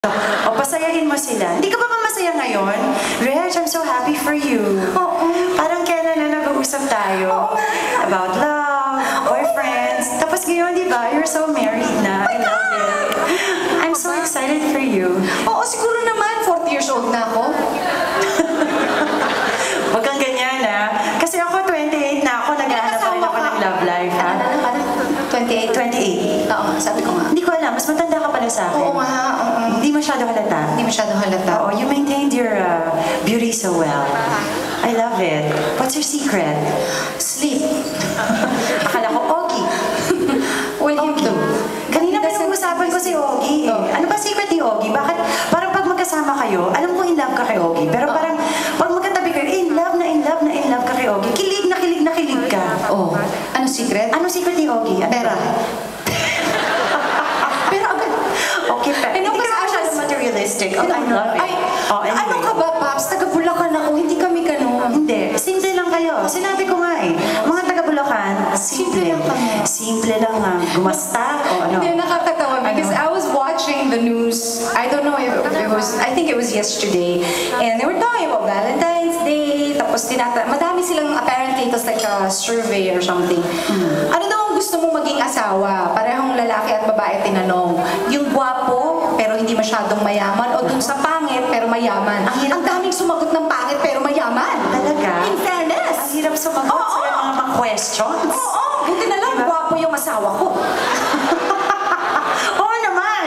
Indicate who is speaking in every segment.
Speaker 1: O, pasayahin mo sila. Hindi ka ba masaya ngayon? Reg, I'm so happy for you. Parang kailan na nag-uusap tayo about love, boyfriends. Tapos ngayon, di ba, you're so married na. I love it. I'm so excited for you.
Speaker 2: Oo, siguro naman, 40 years old na ako.
Speaker 1: Huwag kang ganyan, ha? Kasi ako, 28 na ako. Naghahanap pa rin ako ng love life, ha?
Speaker 2: 28?
Speaker 1: 28.
Speaker 2: Oo, sabi ko nga.
Speaker 1: Hindi ko alam. Mas matanda ka pala sa akin.
Speaker 2: Oo nga.
Speaker 1: Hindi masyado halata.
Speaker 2: Hindi masyado halata.
Speaker 1: Oh, you maintained your beauty so well. I love it. What's your secret?
Speaker 2: Sleep.
Speaker 1: Akala ko, Ogie.
Speaker 2: Well, you do.
Speaker 1: Kanina pa nag-usapan ko si Ogie. Ano ba secret ni Ogie? Bakit? Parang pag magkasama kayo, alam ko in love ka kay Ogie. Pero parang pag magkatabi kayo, in love ka kay Ogie. Kilig na kilig ka.
Speaker 2: Oh. Ano secret?
Speaker 1: Ano secret ni Ogie? Ano
Speaker 2: Pera.
Speaker 1: ba?
Speaker 2: Pero agad.
Speaker 1: Okay, pero hindi ka masyado materialistic. Oh, I love it. Anyway.
Speaker 2: Ano ka ba, Paps? Taga-Bulacan ako. Hindi kami ganun.
Speaker 1: Hindi. Simple lang kayo. Sinabi ko nga eh. Mga taga-Bulacan, simple lang kami. Simple lang nga. Gumasta o ano.
Speaker 2: Hindi, nakakatawa because I was watching the news. I don't know if it was, I think it was yesterday. And they were talking about Valentine's Day. Tapos madami silang apparently it was like a survey or something. Ano daw ang gusto mong maging asawa? Parehong lalaki at babae tinanong. Yung gwapo pero hindi masyadong mayaman o dun sa pangit pero mayaman. Ang daming sumagot ng pangit pero mayaman.
Speaker 1: Talaga?
Speaker 2: In fairness.
Speaker 1: Ang hirap sumagot sa mga questions.
Speaker 2: Oo, buti na lang gwapo yung asawa ko.
Speaker 1: Oo naman.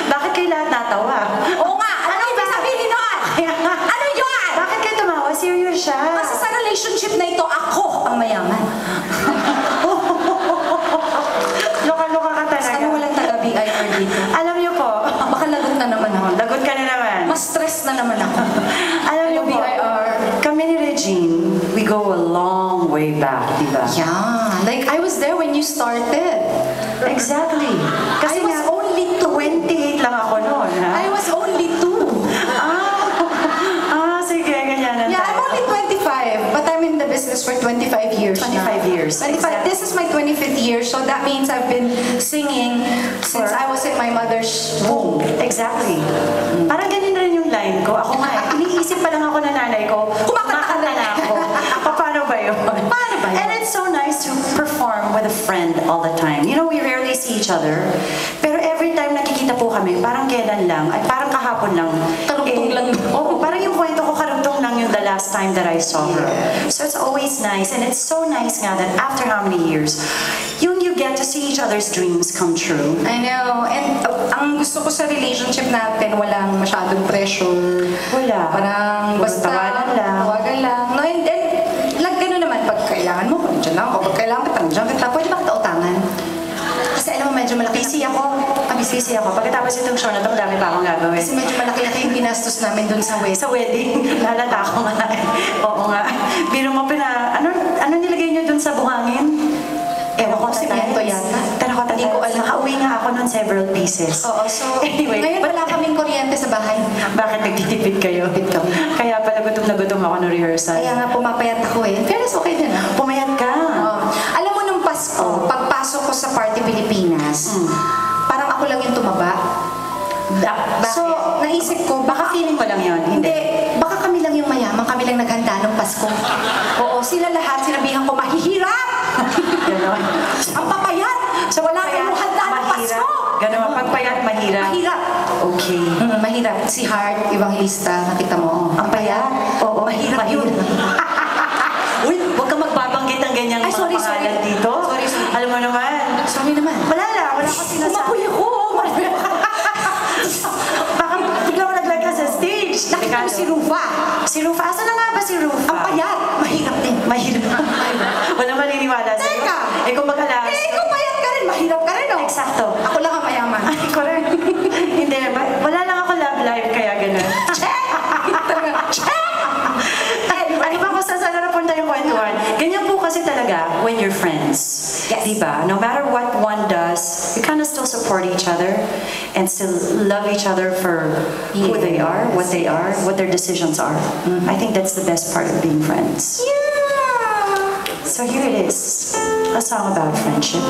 Speaker 1: Bakit kayo lahat natawa?
Speaker 2: Oo nga, ano ibig sabihin nun? Ano yun?
Speaker 1: Bakit kayo tumawa? Serious siya.
Speaker 2: Kasi sa relationship na ito, ako ang mayaman.
Speaker 1: Loka-loka ka talaga.
Speaker 2: Sana walang taga-BIR dito.
Speaker 1: Alam niyo po,
Speaker 2: Baka lagot na naman ako.
Speaker 1: lagot ka na naman.
Speaker 2: Mas stress na naman ako.
Speaker 1: Alam niyo po,
Speaker 2: BIR.
Speaker 1: kami ni Regine, we go a long way back, di ba?
Speaker 2: Yeah, like I was there when you started.
Speaker 1: Exactly. Kasi
Speaker 2: I was
Speaker 1: nga,
Speaker 2: only
Speaker 1: 28 lang ako noon, ha?
Speaker 2: I was only 2.
Speaker 1: Sige, ganyan na
Speaker 2: Yeah, I'm only 25, but I'm in the business for 25 years
Speaker 1: 25 years.
Speaker 2: 25.
Speaker 1: Exactly.
Speaker 2: This is my 25th year, so that means I've been singing since I was in my mother's womb.
Speaker 1: Exactly. Parang ganyan na rin yung line ko. Ako nga, iniisip pa lang ako na nanay ko, kumakanta na ako. Paano ba yun?
Speaker 2: Paano ba yun?
Speaker 1: And it's so nice to perform with a friend all the time. You know, we rarely see each other. Pero every time nakikita po kami, parang kailan lang, ay parang kahapon lang.
Speaker 2: Karugtong lang.
Speaker 1: Oo, parang yung kwento ko karugtong lang yung the last time that I saw her. So it's always nice. And it's so nice nga that after how many years, you get to see each other's dreams come true.
Speaker 2: I know. And ang gusto ko sa relationship natin, walang masyadong pressure.
Speaker 1: Wala.
Speaker 2: Parang basta,
Speaker 1: Tawanan lang.
Speaker 2: tawagan lang. No, and then, like gano'n naman, pag kailangan mo, kung dyan lang ako, pag kailangan kita, dyan kita, pwede ba kita utangan? Kasi alam mo, medyo malaki.
Speaker 1: Busy ako. Busy ako. Pagkatapos itong show na ito, dami pa akong gagawin.
Speaker 2: Kasi medyo malaki-laki yung ginastos namin dun sa West.
Speaker 1: Sa wedding, lalata ako nga. Oo nga. Biro mo ano nilagay niyo dun sa buhangin?
Speaker 2: Ewan ko, simento yata.
Speaker 1: Terracotta
Speaker 2: Hindi ko alam.
Speaker 1: Nakauwi nga ako nun several pieces.
Speaker 2: Oo, so,
Speaker 1: Anyway,
Speaker 2: ngayon wala kaming kuryente sa bahay.
Speaker 1: Bakit nagtitipid kayo?
Speaker 2: kami.
Speaker 1: Kaya pala gutom na gutom ako no rehearsal.
Speaker 2: Kaya nga pumapayat ako eh. In fairness, okay din ah.
Speaker 1: Pumayat ka.
Speaker 2: Alam mo nung Pasko, pagpasok ko sa Party Pilipinas, parang ako lang yung tumaba.
Speaker 1: Bakit?
Speaker 2: So, naisip ko,
Speaker 1: Baka feeling mo lang yun.
Speaker 2: Hindi, baka kami lang yung mayaman, kami lang naghanda ng Pasko. Oo, sila lahat, sinabihan ko, mahihirap!
Speaker 1: Ganon.
Speaker 2: Ang papayat! So, wala kayong handa ng Pasko!
Speaker 1: Ganon, pagpayat, mahirap.
Speaker 2: Mahirap!
Speaker 1: Okay.
Speaker 2: Mahirap. Si Hart, Evangelista, nakita mo.
Speaker 1: Ang payat? Oo,
Speaker 2: Mahirap yun.
Speaker 1: Uy, huwag kang magbabanggit ng ganyang
Speaker 2: Ay, sorry,
Speaker 1: mga pangalan
Speaker 2: sorry.
Speaker 1: dito.
Speaker 2: Sorry.
Speaker 1: Alam mo naman.
Speaker 2: Sorry naman.
Speaker 1: Wala ko sinasabi.
Speaker 2: Umapoy ako!
Speaker 1: Baka bigla ko naglag ka sa stage.
Speaker 2: Nakita mo si Rufa.
Speaker 1: Si Rufa, asa na nga ba si Rufa?
Speaker 2: Ang payat. Mahirap din.
Speaker 1: Mahirap. Wala maniniwala sa'yo.
Speaker 2: Teka!
Speaker 1: Eh kung mag-alas.
Speaker 2: Ikaw payat ka rin. Mahirap ka rin, oh.
Speaker 1: Eksakto.
Speaker 2: Ako lang ang mayaman.
Speaker 1: Ay, correct. Hindi, wala lang ako love life, kaya ganun.
Speaker 2: Check! Check!
Speaker 1: Ano ba kung saan napunta yung kwentuhan? Ganyan po kasi talaga when you're friends.
Speaker 2: Yes.
Speaker 1: Diba? No matter what one does, you kind of still support each other and still love each other for who they are, what they are, what their decisions are. I think that's the best part of being friends.
Speaker 2: Yeah!
Speaker 1: So here it is, a song about friendship.